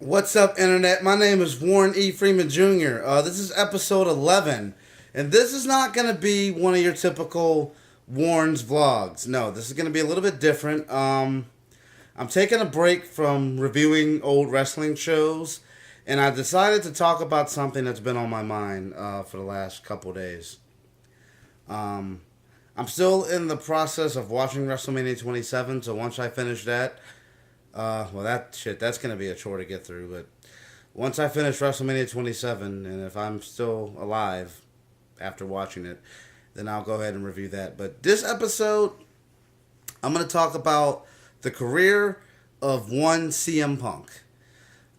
What's up, Internet? My name is Warren E. Freeman Jr. This is episode 11, and this is not going to be one of your typical Warren's vlogs. No, this is going to be a little bit different. I'm taking a break from reviewing old wrestling shows, and I decided to talk about something that's been on my mind for the last couple days. I'm still in the process of watching WrestleMania 27, so once I finish that, that's gonna be a chore to get through. But once I finish WrestleMania 27, and if I'm still alive after watching it, then I'll go ahead and review that. But this episode, I'm gonna talk about the career of one CM Punk.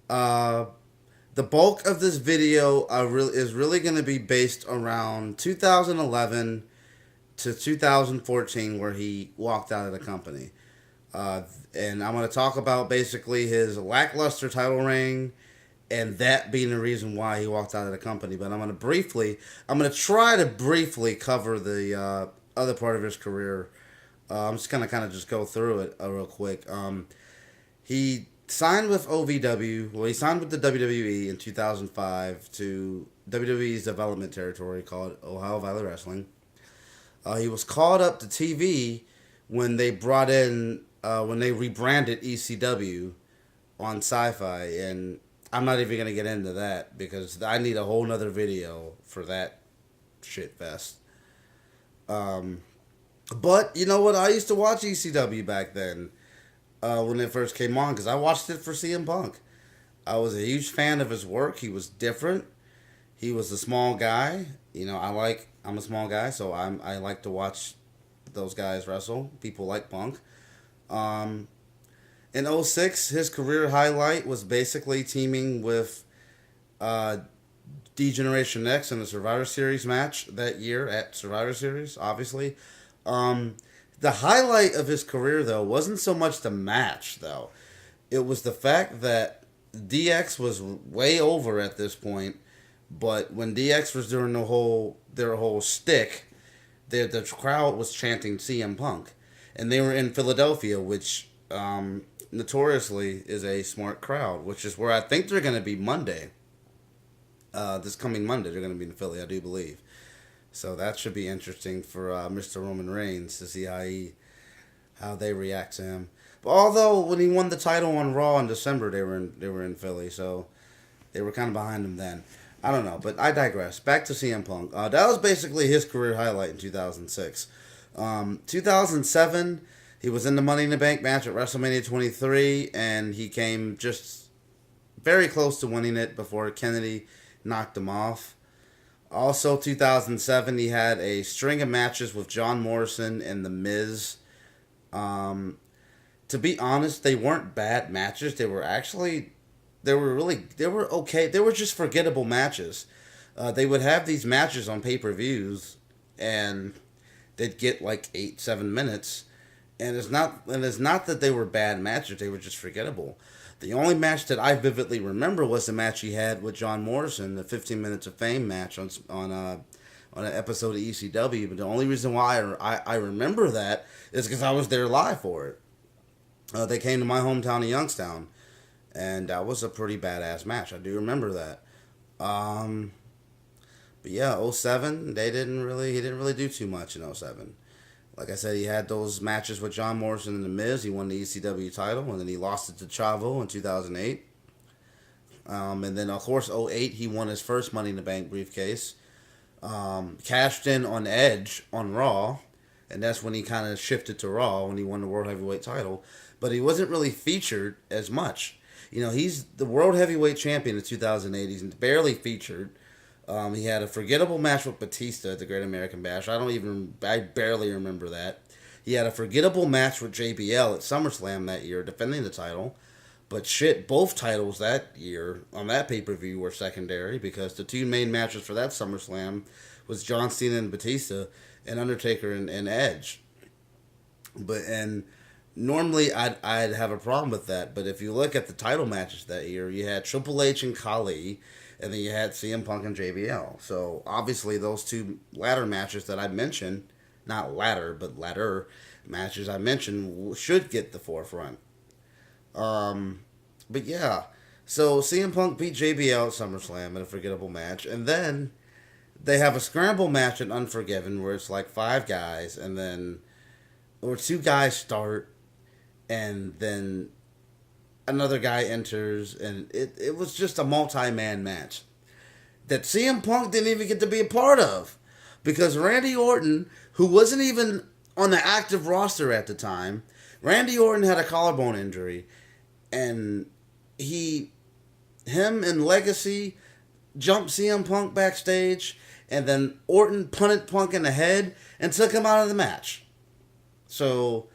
The bulk of this video is really gonna be based around 2011 to 2014, where he walked out of the company. And I'm going to talk about basically his lackluster title reign and that being the reason why he walked out of the company. But I'm going to try to briefly cover the other part of his career. I'm just going to kind of just go through it real quick. He signed with OVW. Well, he signed with the WWE in 2005 to WWE's development territory called Ohio Valley Wrestling. He was called up to TV when they brought in when they rebranded ECW on Sci-Fi, and I'm not even gonna get into that because I need a whole nother video for that shit fest. But you know what? I used to watch ECW back then when it first came on because I watched it for CM Punk. I was a huge fan of his work. He was different. He was a small guy. You know, I'm a small guy, so I like to watch those guys wrestle. People like Punk. In 2006, his career highlight was basically teaming with D-Generation X in the Survivor Series match that year at Survivor Series, obviously. The highlight of his career, though, wasn't so much the match, though. It was the fact that DX was way over at this point, but when DX was doing their whole stick, the crowd was chanting CM Punk. And they were in Philadelphia, which notoriously is a smart crowd, which is where I think they're going to be Monday. This coming Monday, they're going to be in Philly, I do believe. So that should be interesting for Mr. Roman Reigns to see how they react to him. But although when he won the title on Raw in December, they were in Philly, so they were kind of behind him then. I don't know, but I digress. Back to CM Punk. That was basically his career highlight in 2006. 2007, he was in the Money in the Bank match at WrestleMania 23, and he came just very close to winning it before Kennedy knocked him off. Also, 2007, he had a string of matches with John Morrison and The Miz. To be honest, they weren't bad matches. They were okay. They were just forgettable matches. They would have these matches on pay-per-views, and they'd get like 8-7 minutes, and it's not that they were bad matches. They were just forgettable. The only match that I vividly remember was the match he had with John Morrison, the 15 Minutes of Fame match on an episode of ECW. But the only reason why I remember that is because I was there live for it. They came to my hometown of Youngstown, and that was a pretty badass match. I do remember that. But yeah, 2007, he didn't really do too much in 2007. Like I said, he had those matches with John Morrison and The Miz. He won the ECW title, and then he lost it to Chavo in 2008. And then, of course, 2008, he won his first Money in the Bank briefcase. Cashed in on Edge on Raw, and that's when he kind of shifted to Raw when he won the World Heavyweight title. But he wasn't really featured as much. You know, he's the World Heavyweight Champion in 2008. He's barely featured. He had a forgettable match with Batista at the Great American Bash. I barely remember that. He had a forgettable match with JBL at SummerSlam that year, defending the title. But shit, both titles that year on that pay-per-view were secondary because the two main matches for that SummerSlam was John Cena and Batista and Undertaker and Edge. And normally I'd have a problem with that, but if you look at the title matches that year, you had Triple H and Khali, and then you had CM Punk and JBL. So obviously those two ladder matches that I mentioned, not ladder, but ladder matches I mentioned should get the forefront. But yeah, So CM Punk beat JBL at SummerSlam in a forgettable match, and then they have a scramble match at Unforgiven where it's like five guys, and then or two guys start, and then another guy enters, and it was just a multi-man match that CM Punk didn't even get to be a part of because Randy Orton, who wasn't even on the active roster at the time, Randy Orton had a collarbone injury, and him and Legacy jumped CM Punk backstage, and then Orton punted Punk in the head and took him out of the match. So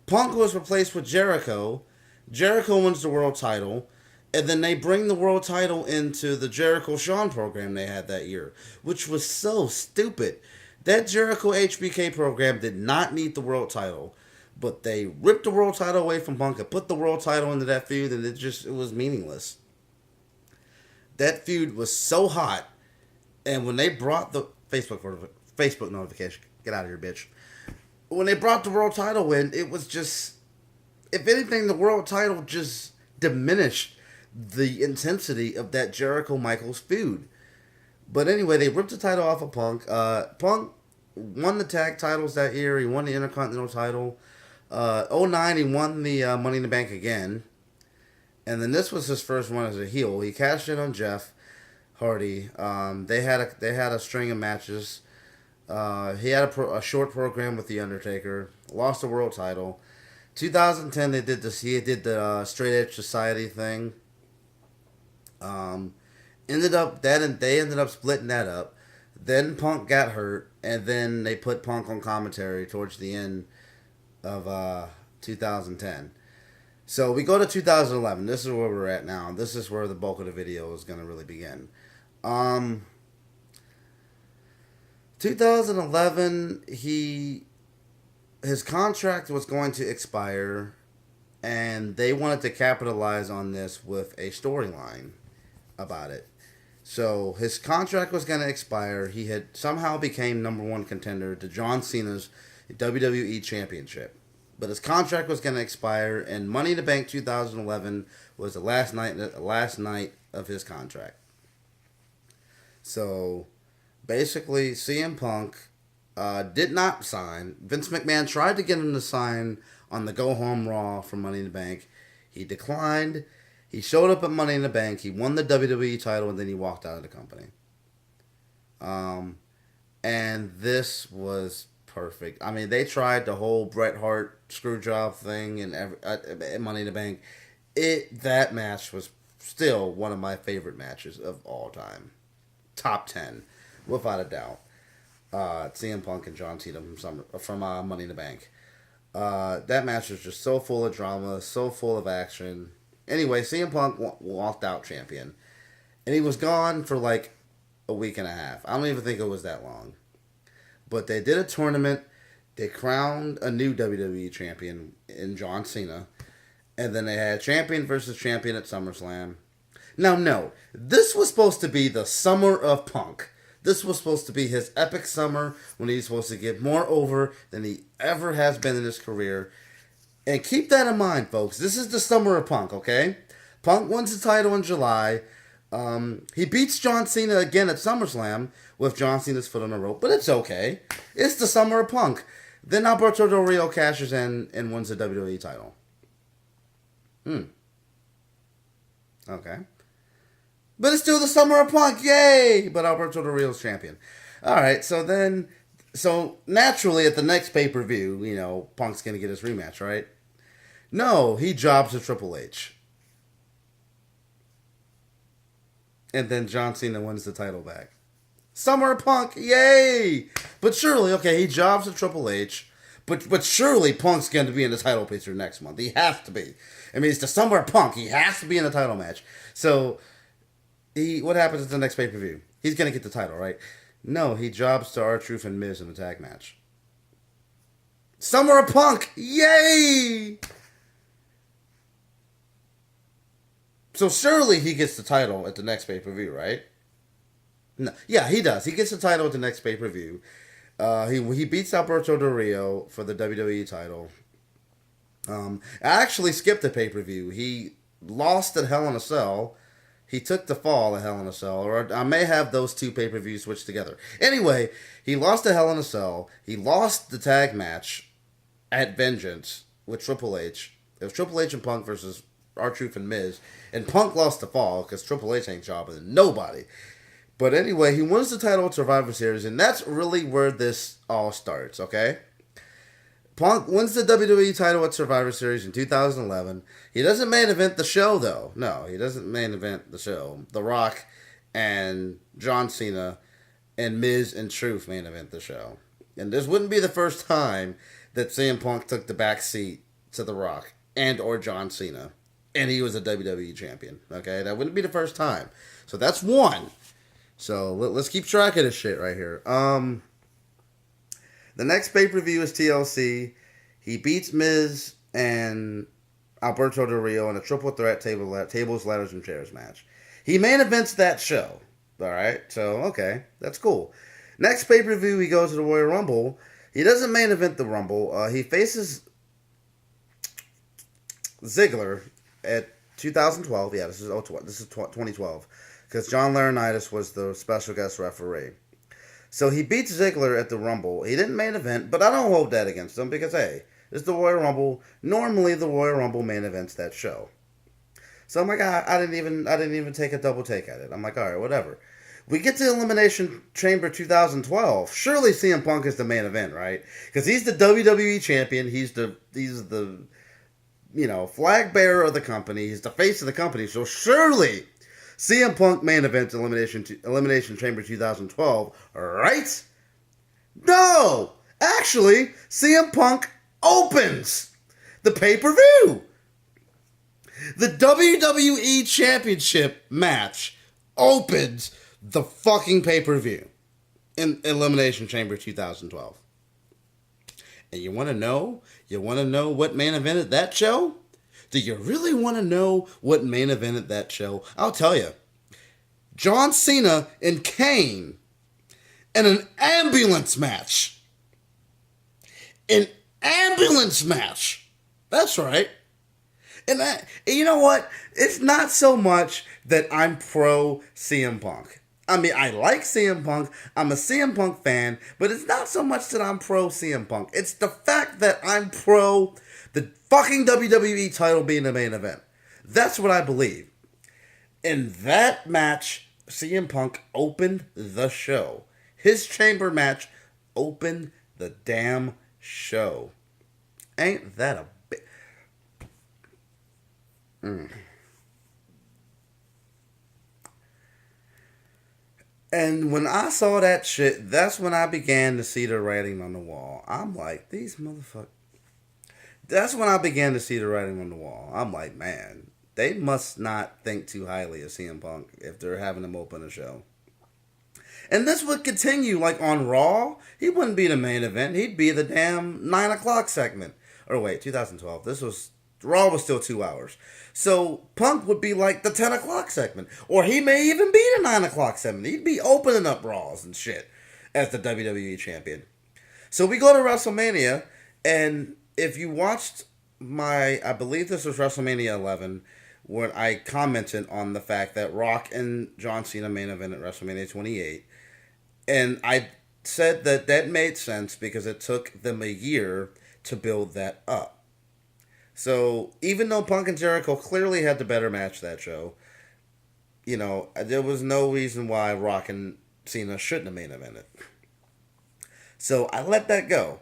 Punk was replaced with Jericho. Jericho wins the world title, and then they bring the world title into the Jericho Shawn program they had that year, which was so stupid. That Jericho HBK program did not need the world title, but they ripped the world title away from Punk and put the world title into that feud, and it was meaningless. That feud was so hot, and when they brought the Facebook notification, get out of here, bitch. When they brought the world title in, it was just, if anything, the world title just diminished the intensity of that Jericho Michaels feud. But anyway, they ripped the title off of Punk. Punk won the tag titles that year. He won the Intercontinental title. 09, he won the Money in the Bank again. And then this was his first one as a heel. He cashed in on Jeff Hardy. They had a string of matches. He had a short program with The Undertaker. Lost the world title. 2010, they did this. He did the Straight Edge Society thing. They ended up splitting that up. Then Punk got hurt, and then they put Punk on commentary towards the end of 2010. So we go to 2011. This is where we're at now. This is where the bulk of the video is going to really begin. 2011, his contract was going to expire, and they wanted to capitalize on this with a storyline about it. So his contract was going to expire. He had somehow became number one contender to John Cena's WWE Championship. But his contract was going to expire, and Money in the Bank 2011 was the last night of his contract. So basically, CM Punk did not sign. Vince McMahon tried to get him to sign on the Go Home Raw for Money in the Bank. He declined. He showed up at Money in the Bank. He won the WWE title, and then he walked out of the company. And this was perfect. I mean, they tried the whole Bret Hart screw job thing and Money in the Bank. That match was still one of my favorite matches of all time. Top 10, without a doubt. CM Punk and John Cena from Money in the Bank. That match was just so full of drama, so full of action. Anyway, CM Punk walked out champion. And he was gone for like a week and a half. I don't even think it was that long. But they did a tournament. They crowned a new WWE champion in John Cena. And then they had champion versus champion at SummerSlam. Now, no. This was supposed to be the summer of Punk. This was supposed to be his epic summer when he's supposed to get more over than he ever has been in his career. And keep that in mind, folks. This is the summer of Punk, okay? Punk wins the title in July. He beats John Cena again at SummerSlam with John Cena's foot on the rope, but it's okay. It's the summer of Punk. Then Alberto Del Rio cashes in and wins the WWE title. Okay. But it's still the summer of Punk, yay! But Alberto Del Rio's champion. Alright, so naturally at the next pay-per-view, Punk's going to get his rematch, right? No, he jobs to Triple H. And then John Cena wins the title back. Summer of Punk, yay! But surely, okay, he jobs to Triple H, but surely Punk's going to be in the title picture next month. He has to be. I mean, it's the summer of Punk. He has to be in the title match. So, what happens at the next pay-per-view? He's going to get the title, right? No, he jobs to R-Truth and Miz in the tag match. Summer of Punk, yay! So surely he gets the title at the next pay-per-view, right? No, yeah, he does. He gets the title at the next pay-per-view. He beats Alberto Del Rio for the WWE title. I actually skipped the pay-per-view. He lost at Hell in a Cell He took the fall at Hell in a Cell, or I may have those two pay-per-views switched together. Anyway, he lost to Hell in a Cell. He lost the tag match at Vengeance with Triple H. It was Triple H and Punk versus R-Truth and Miz. And Punk lost the fall because Triple H ain't jobbing nobody. But anyway, he wins the title at Survivor Series, and that's really where this all starts, okay? Punk wins the WWE title at Survivor Series in 2011. He doesn't main event the show, though. No, he doesn't main event the show. The Rock and John Cena and Miz and Truth main event the show. And this wouldn't be the first time that CM Punk took the back seat to The Rock and or John Cena. And he was a WWE champion, okay? That wouldn't be the first time. So that's one. So let's keep track of this shit right here. The next pay-per-view is TLC. He beats Miz and Alberto Del Rio in a triple threat tables, ladders, and chairs match. He main events that show. All right, so okay, that's cool. Next pay-per-view, he goes to the Royal Rumble. He doesn't main event the Rumble. He faces Ziggler at 2012. Yeah, this is 2012 because John Laurinaitis was the special guest referee. So he beats Ziggler at the Rumble. He didn't main event, but I don't hold that against him because, hey, it's the Royal Rumble. Normally, the Royal Rumble main events that show. So I'm like, I didn't even take a double take at it. I'm like, all right, whatever. We get to Elimination Chamber 2012. Surely CM Punk is the main event, right? Because he's the WWE champion. He's the flag bearer of the company. He's the face of the company. So surely CM Punk main event Elimination Chamber 2012, right? No! Actually, CM Punk opens the pay-per-view. The WWE Championship match opens the fucking pay-per-view in Elimination Chamber 2012. And you want to know? You want to know what main evented that show? Do you really want to know what main evented that show? I'll tell you. John Cena and Kane in an ambulance match. An ambulance match. That's right. And you know what? It's not so much that I'm pro CM Punk. I mean, I like CM Punk. I'm a CM Punk fan. But it's not so much that I'm pro CM Punk. It's the fact that I'm pro the fucking WWE title being the main event. That's what I believe. In that match, CM Punk opened the show. His chamber match opened the damn show. Ain't that a bit? And when I saw that shit, that's when I began to see the writing on the wall. I'm like, these motherfuckers. That's when I began to see the writing on the wall. I'm like, man, they must not think too highly of CM Punk if they're having him open a show. And this would continue, like on Raw. He wouldn't be the main event. He'd be the damn 9 o'clock segment. Or wait, 2012. Raw was still 2 hours. So Punk would be like the 10 o'clock segment. Or he may even be the 9 o'clock segment. He'd be opening up Raws and shit as the WWE champion. So we go to WrestleMania, and if you watched I believe this was WrestleMania 11, where I commented on the fact that Rock and John Cena main event at WrestleMania 28. And I said that made sense because it took them a year to build that up. So even though Punk and Jericho clearly had the better match that show, there was no reason why Rock and Cena shouldn't have main evented. So I let that go.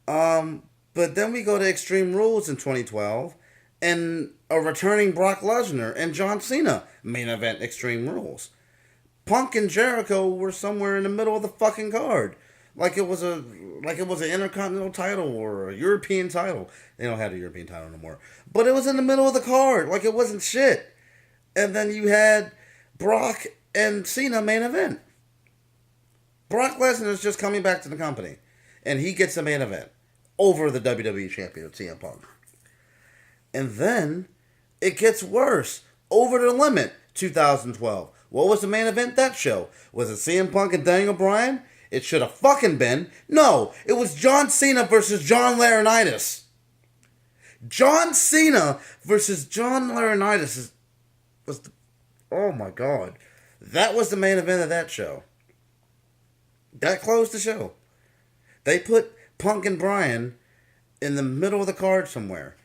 But then we go to Extreme Rules in 2012, and a returning Brock Lesnar and John Cena main event Extreme Rules. Punk and Jericho were somewhere in the middle of the fucking card, like it was an Intercontinental title or a European title. They don't have a European title no more, but it was in the middle of the card, like it wasn't shit. And then you had Brock and Cena main event. Brock Lesnar is just coming back to the company, and he gets the main event over the WWE champion, CM Punk. And then it gets worse. Over the Limit, 2012. What was the main event that show? Was it CM Punk and Daniel Bryan? It should have fucking been. No, it was John Cena versus John Laurinaitis. John Cena versus John Laurinaitis was Oh my god. That was the main event of that show. That closed the show. They put Punk and Bryan in the middle of the card somewhere.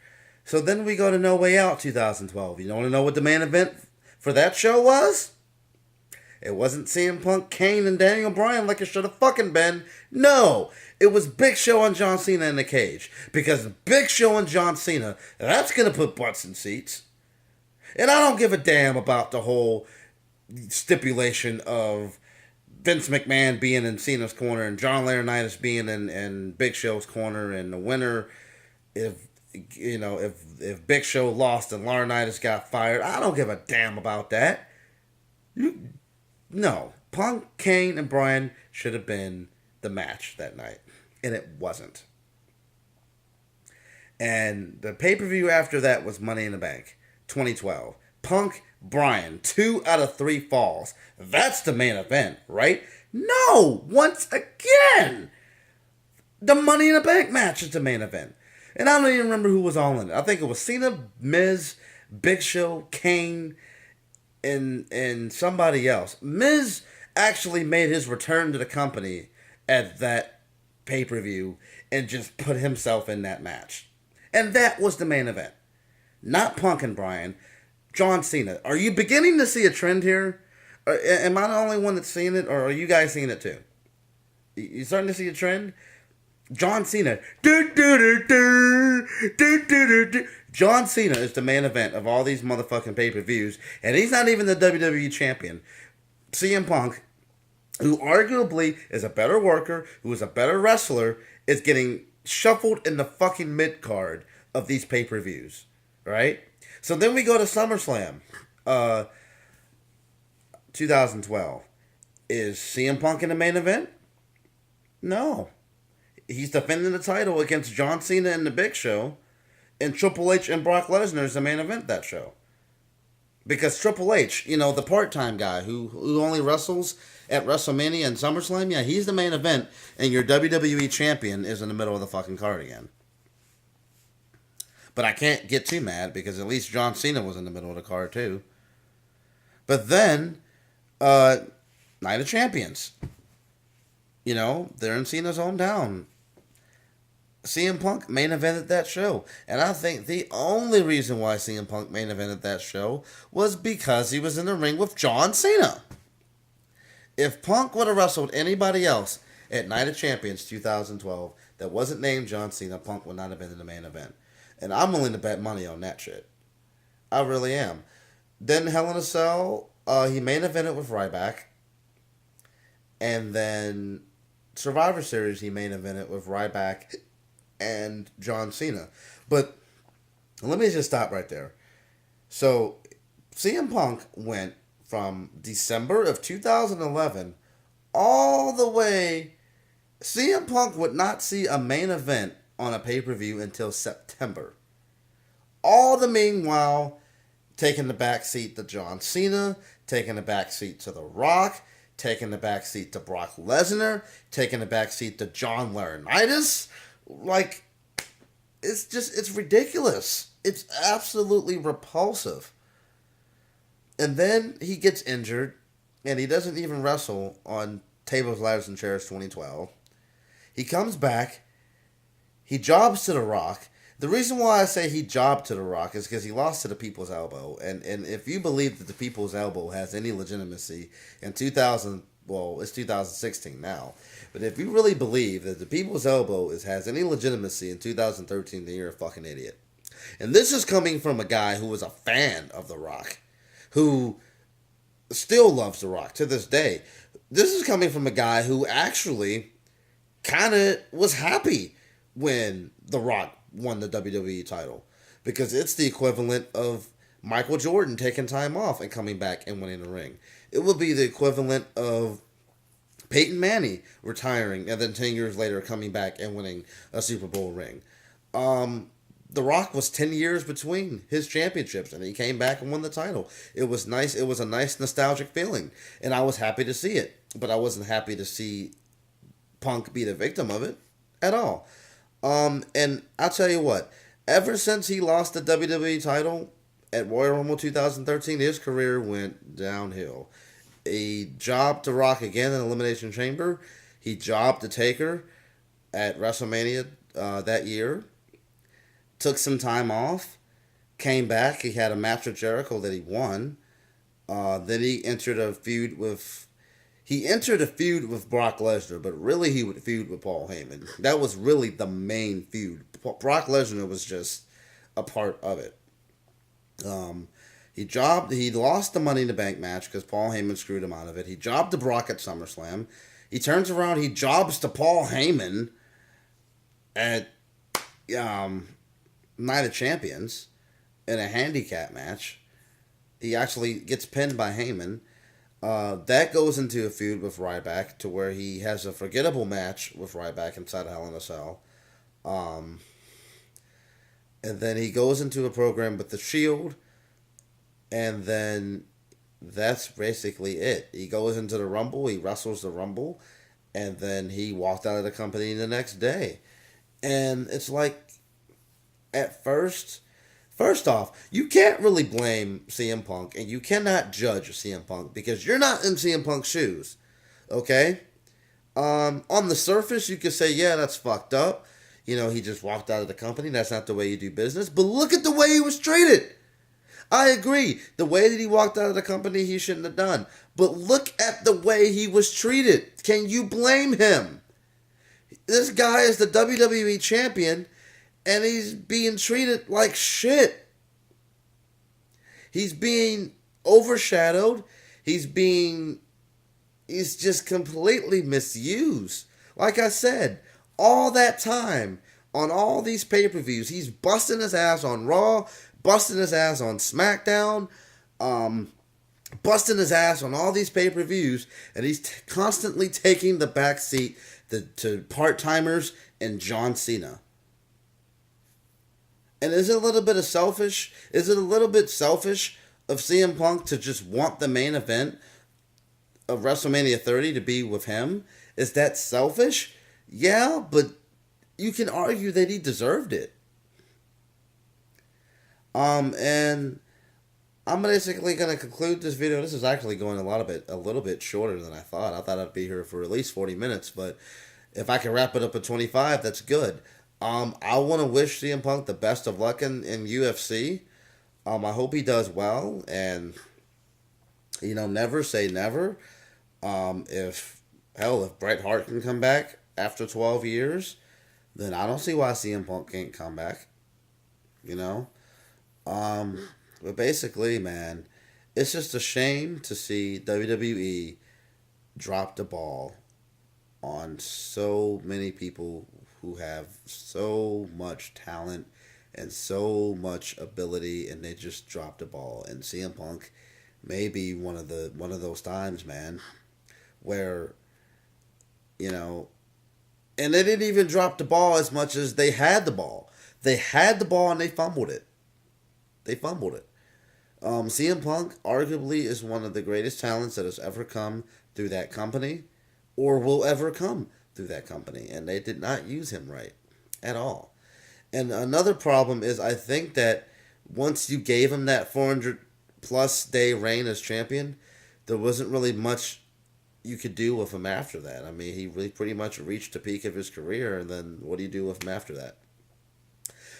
So then we go to No Way Out 2012. You want to know what the main event for that show was? It wasn't CM Punk, Kane, and Daniel Bryan like it should have fucking been. No, it was Big Show and John Cena in the cage. Because Big Show and John Cena, that's going to put butts in seats. And I don't give a damn about the whole stipulation of Vince McMahon being in Cena's corner and John Laurinaitis being in Big Show's corner, and the winner, if Big Show lost and Laurinaitis got fired, I don't give a damn about that. No, Punk, Kane, and Bryan should have been the match that night, and it wasn't. And the pay-per-view after that was Money in the Bank 2012. Punk, Bryan, 2 out of 3 falls. That's the main event, right? No! Once again! The Money in the Bank match is the main event. And I don't even remember who was all in it. I think it was Cena, Miz, Big Show, Kane, and somebody else. Miz actually made his return to the company at that pay-per-view and just put himself in that match. And that was the main event. Not Punk and Bryan. John Cena. Are you beginning to see a trend here? Am I the only one that's seeing it, or are you guys seeing it too? You starting to see a trend? John Cena. John Cena is the main event of all these motherfucking pay-per-views, and he's not even the WWE champion. CM Punk, who arguably is a better worker, who is a better wrestler, is getting shuffled in the fucking mid-card of these pay-per-views. Right? So then we go to SummerSlam 2012. Is CM Punk in the main event? No. He's defending the title against John Cena and the Big Show, and Triple H and Brock Lesnar is the main event that show. Because Triple H, the part-time guy who only wrestles at WrestleMania and SummerSlam, yeah, he's the main event, and your WWE champion is in the middle of the fucking card again. But I can't get too mad because at least John Cena was in the middle of the card too. But then, Night of Champions. They're in Cena's hometown. CM Punk main evented that show. And I think the only reason why CM Punk main evented that show was because he was in the ring with John Cena. If Punk would have wrestled anybody else at Night of Champions 2012 that wasn't named John Cena, Punk would not have been in the main event. And I'm willing to bet money on that shit. I really am. Then Hell in a Cell, he main evented with Ryback. And then Survivor Series, he main evented with Ryback and John Cena. But let me just stop right there. So CM Punk went from December of 2011 all the way. CM Punk would not see a main event on a pay-per-view until September. All the meanwhile, taking the back seat to John Cena, taking the back seat to The Rock, taking the back seat to Brock Lesnar, taking the back seat to John Laurinaitis. Like, it's ridiculous. It's absolutely repulsive. And then he gets injured, and he doesn't even wrestle on Tables, Ladders, and Chairs 2012. He comes back. He jobs to The Rock. The reason why I say he jobbed to The Rock is because he lost to the People's Elbow. And if you believe that the People's Elbow has any legitimacy in it's 2016 now. But if you really believe that the People's Elbow has any legitimacy in 2013, then you're a fucking idiot. And this is coming from a guy who was a fan of The Rock, who still loves The Rock to this day. This is coming from a guy who actually kind of was happy when The Rock won the WWE title, because it's the equivalent of Michael Jordan taking time off and coming back and winning the ring. It would be the equivalent of Peyton Manning retiring and then 10 years later coming back and winning a Super Bowl ring. The Rock was 10 years between his championships, and he came back and won the title. It was nice. It was a nice nostalgic feeling, and I was happy to see it. But I wasn't happy to see Punk be the victim of it at all. And I'll tell you what, ever since he lost the WWE title, at Royal Rumble 2013, his career went downhill. He jobbed to Rock again in Elimination Chamber. He jobbed to Taker at WrestleMania that year. Took some time off. Came back. He had a match with Jericho that he won. Then he entered a feud with. He entered a feud with Brock Lesnar, but really he would feud with Paul Heyman. That was really the main feud. Brock Lesnar was just a part of it. He lost the Money in the Bank match because Paul Heyman screwed him out of it. He jobbed to Brock at SummerSlam. He turns around, he jobs to Paul Heyman at Night of Champions in a handicap match. He actually gets pinned by Heyman. That goes into a feud with Ryback to where he has a forgettable match with Ryback inside of Hell in a Cell. And then he goes into a program with the Shield. And then that's basically it. He goes into the Rumble. He wrestles the Rumble. And then he walked out of the company the next day. And it's like, at first off, you can't really blame CM Punk, and you cannot judge CM Punk because you're not in CM Punk's shoes, okay? On the surface, you could say, yeah, that's fucked up. You know, he just walked out of the company. That's not the way you do business. But look at the way he was treated. I agree. The way that he walked out of the company, he shouldn't have done. But look at the way he was treated. Can you blame him? This guy is the WWE champion, and he's being treated like shit. He's being overshadowed. He's just completely misused. Like I said, all that time on all these pay-per-views, he's busting his ass on Raw, busting his ass on SmackDown, busting his ass on all these pay-per-views, and he's constantly taking the back seat to part-timers and John Cena. And is it a little bit selfish? Is it a little bit selfish of CM Punk to just want the main event of WrestleMania 30 to be with him? Is that selfish? Yeah, but you can argue that he deserved it. And I'm basically going to conclude this video. This is actually going a little bit shorter than I thought. I thought I'd be here for at least 40 minutes, but if I can wrap it up at 25, that's good. I want to wish CM Punk the best of luck in UFC. I hope he does well, and never say never. If Bret Hart can come back after 12 years, then I don't see why CM Punk can't come back. But basically, man, it's just a shame to see WWE drop the ball on so many people who have so much talent and so much ability, and they just dropped the ball. And CM Punk may be one of those times, man, where and they didn't even drop the ball as much as they had the ball. They had the ball and they fumbled it. CM Punk arguably is one of the greatest talents that has ever come through that company or will ever come through that company. And they did not use him right at all. And another problem is I think that once you gave him that 400 plus day reign as champion, there wasn't really much you could do with him after that. I mean, he really pretty much reached the peak of his career, and then what do you do with him after that?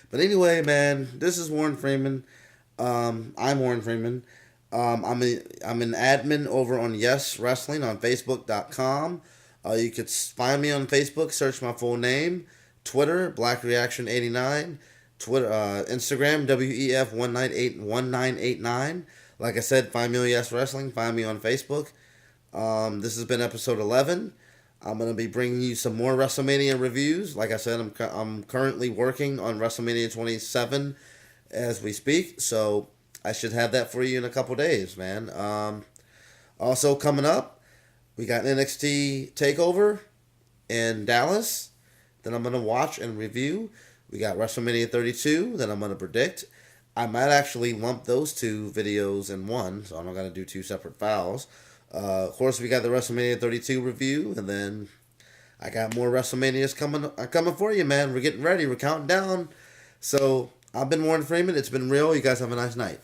But anyway, man, this is Warren Freeman. I'm Warren Freeman. I'm an admin over on Yes Wrestling on Facebook.com. You could find me on Facebook, search my full name. Twitter, Black Reaction 89. Twitter, Instagram, WEF1989. Like I said, find me on Yes Wrestling. Find me on Facebook. This has been episode 11. I'm going to be bringing you some more WrestleMania reviews. Like I said, I'm currently working on WrestleMania 27 as we speak. So I should have that for you in a couple days, man. Also coming up, we got NXT TakeOver in Dallas that I'm going to watch and review. We got WrestleMania 32 that I'm going to predict. I might actually lump those two videos in one, so I'm not going to do two separate files. Of course, we got the WrestleMania 32 review, and then I got more WrestleManias coming for you, man. We're getting ready. We're counting down. So, I've been Warren Freeman. It's been real. You guys have a nice night.